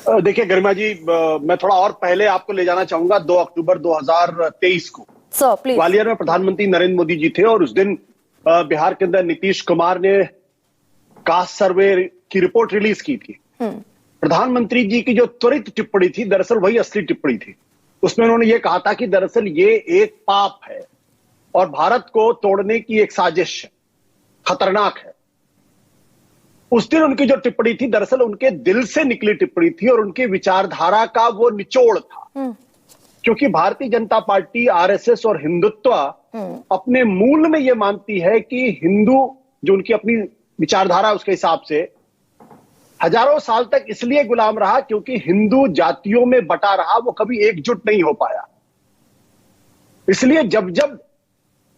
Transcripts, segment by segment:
देखिए गरिमा जी, मैं थोड़ा और पहले आपको ले जाना चाहूंगा। 2 अक्टूबर 2023 को ग्वालियर में प्रधानमंत्री नरेंद्र मोदी जी थे और उस दिन बिहार के अंदर नीतीश कुमार ने कास्ट सर्वे की रिपोर्ट रिलीज की थी। प्रधानमंत्री जी की जो त्वरित टिप्पणी थी, दरअसल वही असली टिप्पणी थी। उसमें उन्होंने ये कहा था कि दरअसल ये एक पाप है और भारत को तोड़ने की एक साजिश है, खतरनाक है। उस दिन उनकी जो टिप्पणी थी दरअसल उनके दिल से निकली टिप्पणी थी और उनकी विचारधारा का वो निचोड़ था। क्योंकि भारतीय जनता पार्टी, आरएसएस और हिंदुत्व अपने मूल में ये मानती है कि हिंदू, जो उनकी अपनी विचारधारा उसके हिसाब से हजारों साल तक इसलिए गुलाम रहा क्योंकि हिंदू जातियों में बटा रहा, वो कभी एकजुट नहीं हो पाया। इसलिए जब जब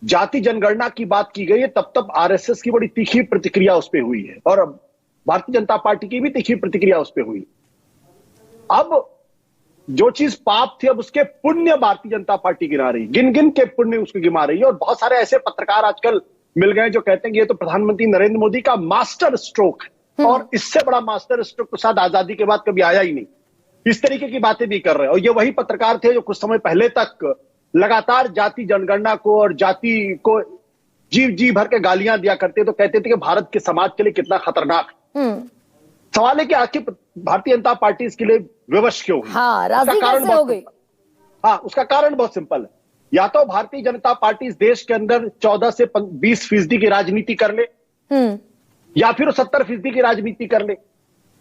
जाति जनगणना की बात की गई है तब तब आरएसएस की बड़ी तीखी प्रतिक्रिया उस पर हुई है और भारतीय जनता पार्टी की भी तीखी प्रतिक्रिया उस पर हुई। अब जो चीज पाप थी, अब उसके पुण्य भारतीय जनता पार्टी गिना रही, गिन गिन के पुण्य उसको गिना रही है। और बहुत सारे ऐसे पत्रकार आजकल मिल गए जो कहते हैं कि ये तो प्रधानमंत्री नरेंद्र मोदी का मास्टर स्ट्रोक है और इससे बड़ा मास्टर स्ट्रोक तो शायद आजादी के बाद कभी आया ही नहीं। इस तरीके की बातें भी कर रहे हैं। और ये वही पत्रकार थे जो कुछ समय पहले तक लगातार जाति जनगणना को और जाति को जी भर के गालियां दिया करते, तो कहते थे कि भारत के समाज के लिए कितना खतरनाक है। सवाल है कि आखिर भारतीय जनता पार्टी इसके लिए विवश क्यों हुई? राजी कैसे हो गई? उसका कारण बहुत सिंपल है। या तो भारतीय जनता पार्टी इस देश के अंदर 14 से 20% की राजनीति कर ले या फिर 70% की राजनीति कर ले।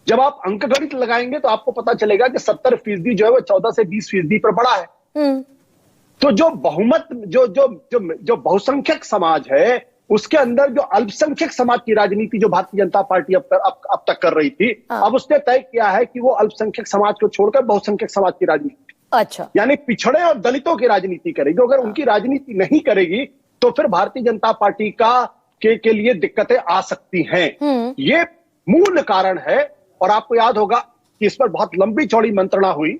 जब आप अंकगणित लगाएंगे तो आपको पता चलेगा कि 70% जो है वो 14 से 20% पर बड़ा है। तो जो बहुमत, जो बहुसंख्यक समाज है, उसके अंदर जो अल्पसंख्यक समाज की राजनीति जो भारतीय जनता पार्टी अब तक कर रही थी, अब उसने तय किया है कि वो अल्पसंख्यक समाज को छोड़कर बहुसंख्यक समाज की राजनीति, यानी पिछड़े और दलितों की राजनीति करेगी। अगर उनकी राजनीति नहीं करेगी तो फिर भारतीय जनता पार्टी के लिए दिक्कतें आ सकती हैं। ये मूल कारण है। और आपको याद होगा कि इस पर बहुत लंबी चौड़ी मंत्रणा हुई।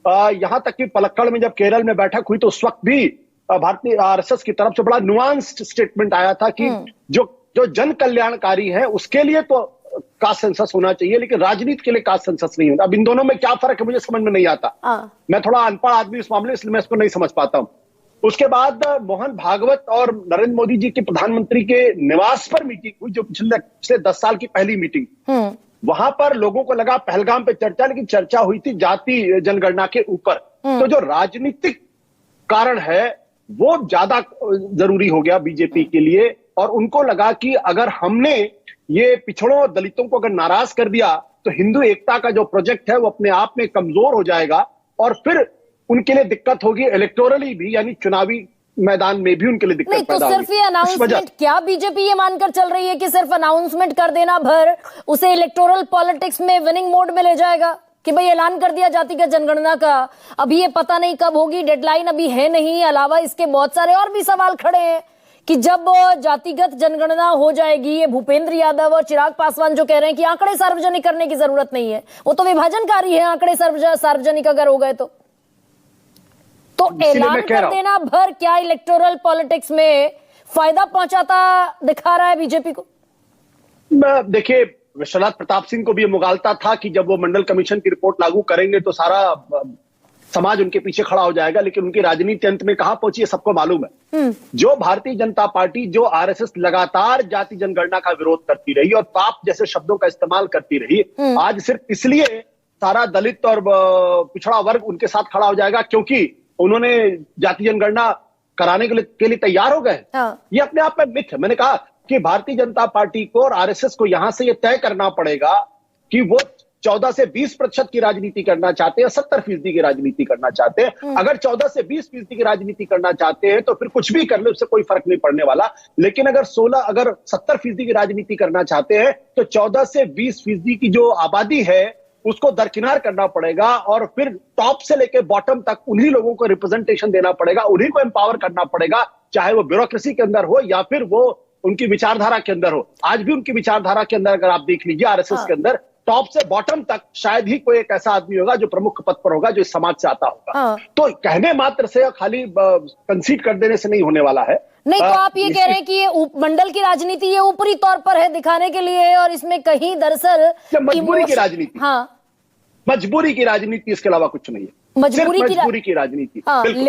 यहां तक कि पलक्कड़ में जब केरल में बैठक हुई तो उस वक्त भी भारतीय आरएसएस की तरफ से बड़ा नुआंस्ड स्टेटमेंट आया था कि जो जन कल्याणकारी है उसके लिए तो कास्ट सेंसस होना चाहिए, लेकिन राजनीति के लिए कास्ट सेंसस नहीं होता। अब इन दोनों में क्या फर्क है मुझे समझ में नहीं आता। मैं थोड़ा अनपढ़ आदमी इस मामले, इसलिए मैं इसको नहीं समझ पाता हूं। उसके बाद मोहन भागवत और नरेंद्र मोदी जी के प्रधानमंत्री के निवास पर मीटिंग हुई, जो पिछले 10 साल की पहली मीटिंग। वहां पर लोगों को लगा पहलगाम पे चर्चा, लेकिन चर्चा हुई थी जाति जनगणना के ऊपर। तो जो राजनीतिक कारण है वो ज्यादा जरूरी हो गया बीजेपी के लिए। और उनको लगा कि अगर हमने ये पिछड़ों और दलितों को अगर नाराज कर दिया तो हिंदू एकता का जो प्रोजेक्ट है वो अपने आप में कमजोर हो जाएगा और फिर उनके लिए दिक्कत होगी इलेक्टोरली भी, यानी चुनावी मैदान में भी उनके लिए दिक्कत पैदा होगी। सिर्फ ये अनाउंसमेंट, क्या बीजेपी ये मानकर चल रही है कि सिर्फ अनाउंसमेंट कर देना भर उसे इलेक्टोरल पॉलिटिक्स में विनिंग मोड में ले जाएगा कि भाई ऐलान कर दिया जातिगत जनगणना का, अभी ये पता नहीं कब होगी, डेडलाइन अभी है नहीं। अलावा इसके बहुत सारे और भी सवाल खड़े हैं कि जब जातिगत जनगणना हो जाएगी, ये भूपेंद्र यादव और चिराग पासवान जो कह रहे हैं कि आंकड़े सार्वजनिक करने की जरूरत नहीं है, वो तो विभाजनकारी है आंकड़े सार्वजनिक अगर हो गए तो ऐलान कर देना भर क्या इलेक्टोरल पॉलिटिक्स में फायदा पहुंचाता दिखा रहा है बीजेपी को? देखिए, विश्वनाथ प्रताप सिंह को भी ये मुगालता था कि जब वो मंडल कमीशन की रिपोर्ट लागू करेंगे तो सारा समाज उनके पीछे खड़ा हो जाएगा, लेकिन उनकी राजनीति अंत में कहां पहुंची है सबको मालूम है। जो भारतीय जनता पार्टी, जो आरएसएस लगातार जाति जनगणना का विरोध करती रही और पाप जैसे शब्दों का इस्तेमाल करती रही, आज सिर्फ इसलिए सारा दलित और पिछड़ा वर्ग उनके साथ खड़ा हो जाएगा क्योंकि उन्होंने जाति जनगणना कराने के लिए तैयार हो गए। ये अपने आप में मिथ है। मैंने कहा कि भारतीय जनता पार्टी को और आरएसएस को यहां से ये तय करना पड़ेगा कि वो 14 से 20% की राजनीति करना चाहते हैं, 70% की राजनीति करना चाहते हैं। अगर 14 से 20% की राजनीति करना चाहते हैं तो फिर कुछ भी कर ले, उससे कोई फर्क नहीं पड़ने वाला। लेकिन अगर 70% की राजनीति करना चाहते हैं तो 14 से 20% की जो आबादी है उसको दरकिनार करना पड़ेगा और फिर टॉप से लेकर बॉटम तक उन्हीं लोगों को रिप्रेजेंटेशन देना पड़ेगा, उन्हीं को एम्पावर करना पड़ेगा, चाहे वो ब्यूरोक्रेसी के अंदर हो या फिर वो उनकी विचारधारा के अंदर हो। आज भी उनकी विचारधारा के अंदर अगर आप देख लीजिए आरएसएस के अंदर टॉप से बॉटम तक शायद ही कोई एक ऐसा आदमी होगा जो प्रमुख पद पर होगा जो इस समाज से आता होगा। तो कहने मात्र से, खाली कंसीड कर देने से नहीं होने वाला है। नहीं तो आप ये कह रहे हैं कि ये मंडल की राजनीति ये ऊपरी तौर पर है, दिखाने के लिए है और इसमें कहीं दरअसल मजबूरी की राजनीति, मजबूरी की राजनीति, इसके अलावा कुछ नहीं है। मजबूरी सिर्फ की मजबूरी की राजनीति। हाँ, बिल्कुल।